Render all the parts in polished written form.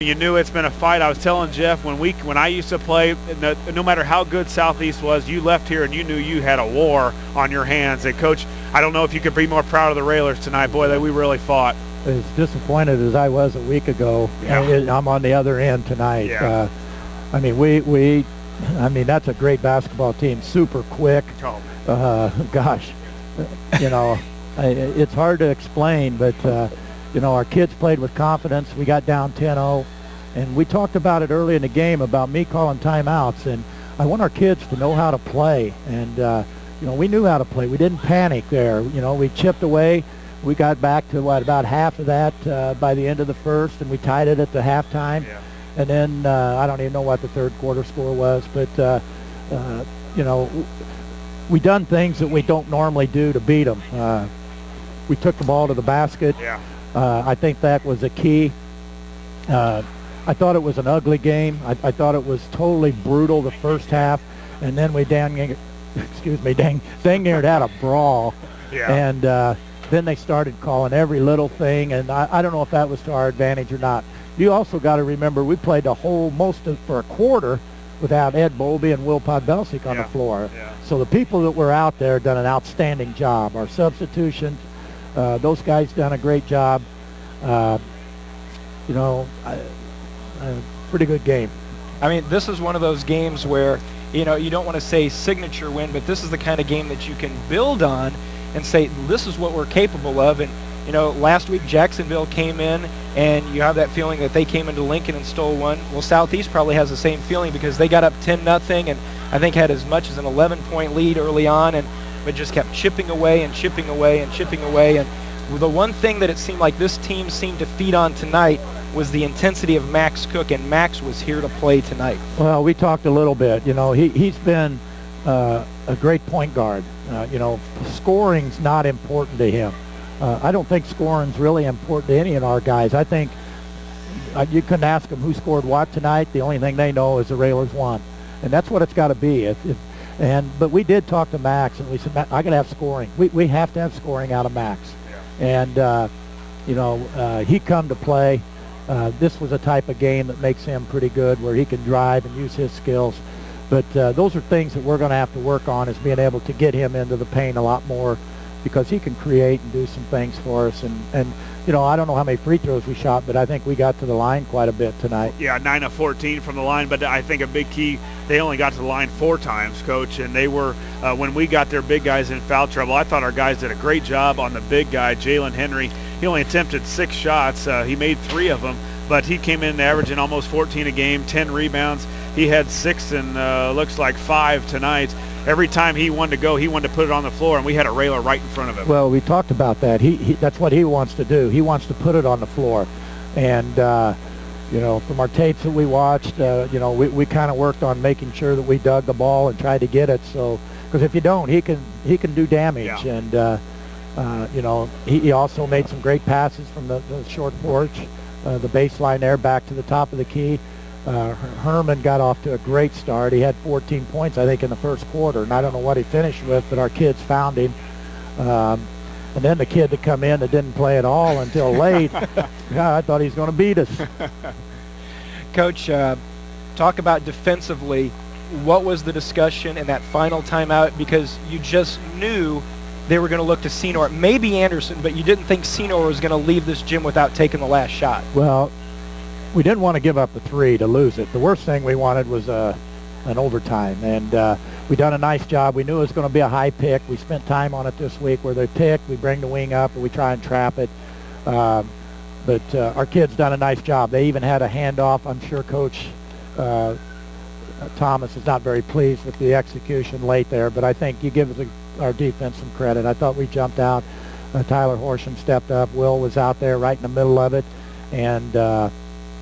You knew it's been a fight. I was telling Jeff when I used to play, no matter how good Southeast was, you left here and you knew you had a war on your hands. And Coach, I don't know if you could be more proud of the Railers tonight. Boy, we really fought. As disappointed as I was a week ago, I'm on the other end tonight. Yeah. I mean, that's a great basketball team. Super quick. Gosh, it's hard to explain, but our kids played with confidence. We got down 10-0, and we talked about it early in the game about me calling timeouts, and I want our kids to know how to play. And we knew how to play. We didn't panic there. We chipped away. We got back to about half of that by the end of the first, and we tied it at the halftime. Yeah. And then I don't even know what the third quarter score was, but we done things that we don't normally do to beat them. We took the ball to the basket. Yeah. I think that was a key. I thought it was an ugly game. I thought it was totally brutal the first half, and then we dang near had a brawl. Yeah. And then they started calling every little thing, and I don't know if that was to our advantage or not. You also got to remember we played for a quarter without Ed Bowlby and Will Podbelsic on the floor. Yeah. So the people that were out there done an outstanding job. Our substitutions, those guys done a great job. Pretty good game. I mean, this is one of those games where, you don't want to say signature win, but this is the kind of game that you can build on and say, this is what we're capable of. And, last week Jacksonville came in, and you have that feeling that they came into Lincoln and stole one. Well, Southeast probably has the same feeling because they got up 10-0 and I think had as much as an 11-point lead early on, but just kept chipping away and chipping away and chipping away. And the one thing that it seemed like this team seemed to feed on tonight was the intensity of Max Cook, and Max was here to play tonight. Well, we talked a little bit. He's been a great point guard. Scoring's not important to him. I don't think scoring's really important to any of our guys. I think you couldn't ask them who scored what tonight. The only thing they know is the Railers won, and that's what it's got to be. But we did talk to Max, and we said, I got to have scoring. We have to have scoring out of Max. Yeah. And he come to play. This was a type of game that makes him pretty good, where he can drive and use his skills. But those are things that we're going to have to work on, is being able to get him into the paint a lot more, because he can create and do some things for us. And I don't know how many free throws we shot, but I think we got to the line quite a bit tonight. Yeah, 9 of 14 from the line, but I think a big key, they only got to the line 4 times, Coach, and they were, when we got their big guys in foul trouble, I thought our guys did a great job on the big guy, Jalen Henry. He only attempted 6 shots. He made 3 of them, but he came in averaging almost 14 a game, 10 rebounds. He had 6 and looks like 5 tonight. Every time he wanted to go, he wanted to put it on the floor, and we had a Railer right in front of him. Well, we talked about that. That's what he wants to do. He wants to put it on the floor. And, from our tapes that we watched, we kind of worked on making sure that we dug the ball and tried to get it. So, because if you don't, he can do damage. Yeah. And, he also made some great passes from the short porch, the baseline there back to the top of the key. Herman got off to a great start. He had 14 points, I think, in the first quarter, and I don't know what he finished with, but our kids found him. And then the kid that come in that didn't play at all until late, I thought he was going to beat us. Coach, talk about defensively. What was the discussion in that final timeout? Because you just knew they were going to look to Senor, maybe Anderson, but you didn't think Senor was going to leave this gym without taking the last shot. Well, we didn't want to give up the 3 to lose it. The worst thing we wanted was an overtime, and we done a nice job. We knew it was going to be a high pick. We spent time on it this week where they pick, we bring the wing up, and we try and trap it. But our kids done a nice job. They even had a handoff. I'm sure Coach Thomas is not very pleased with the execution late there, but I think you give our defense some credit. I thought we jumped out. Tyler Horsham stepped up. Will was out there right in the middle of it, and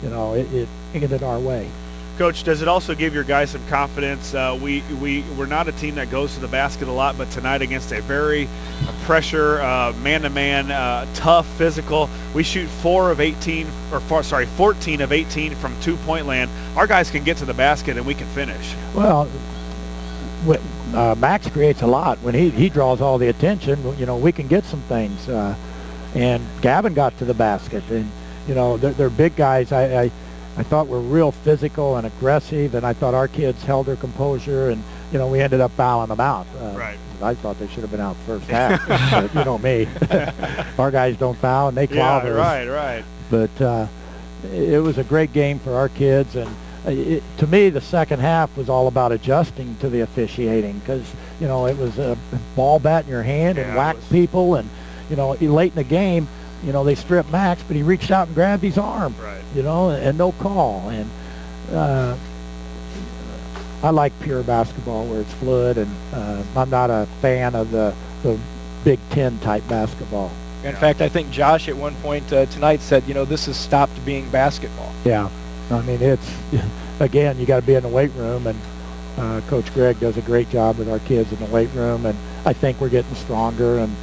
it ended our way. Coach, does it also give your guys some confidence? We're not a team that goes to the basket a lot, but tonight against a very pressure, man-to-man, tough, physical, we shoot 14 of 18 from 2-point land. Our guys can get to the basket and we can finish. Well, Max creates a lot. When he draws all the attention, we can get some things. And Gavin got to the basket, and they're big guys. I thought were real physical and aggressive, and I thought our kids held their composure, and we ended up fouling them out. Right. I thought they should have been out first half. But you know me. Our guys don't foul, and they cloud us. Right. But it was a great game for our kids, and to me, the second half was all about adjusting to the officiating, because it was a ball bat in your hand and whack people, and late in the game, they stripped Max, but he reached out and grabbed his arm, right. And no call. And I like pure basketball where it's fluid, and I'm not a fan of the Big Ten type basketball. In fact, I think Josh at one point tonight said, this has stopped being basketball. Yeah. I mean, it's, again, you got to be in the weight room, and Coach Greg does a great job with our kids in the weight room, and I think we're getting stronger, and,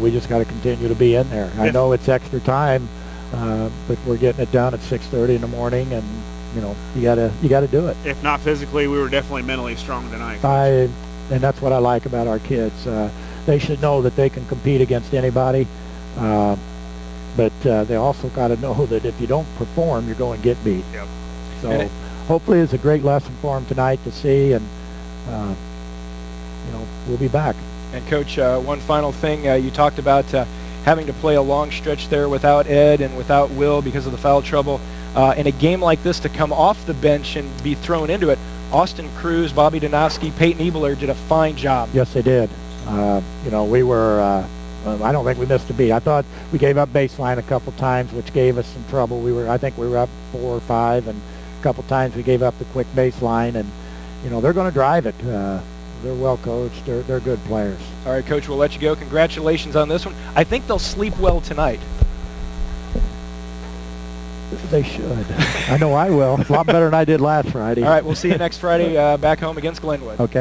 we just got to continue to be in there. I know it's extra time, but we're getting it done at 6:30 in the morning, and, you got to do it. If not physically, we were definitely mentally strong tonight. And that's what I like about our kids. They should know that they can compete against anybody. But they also got to know that if you don't perform, you're going to get beat. Yep. So hopefully it's a great lesson for them tonight to see, and we'll be back. And Coach, one final thing, you talked about having to play a long stretch there without Ed and without Will because of the foul trouble. In a game like this, to come off the bench and be thrown into it, Austin Cruz, Bobby Donoski, Peyton Ebeler did a fine job. Yes, they did. We were. I don't think we missed a beat. I thought we gave up baseline a couple times, which gave us some trouble. I think we were up 4 or 5, and a couple times we gave up the quick baseline. And they're going to drive it. They're well coached. They're good players. All right, Coach, we'll let you go. Congratulations on this one. I think they'll sleep well tonight. They should. I know I will. A lot better than I did last Friday. All right, we'll see you next Friday back home against Glenwood. Okay.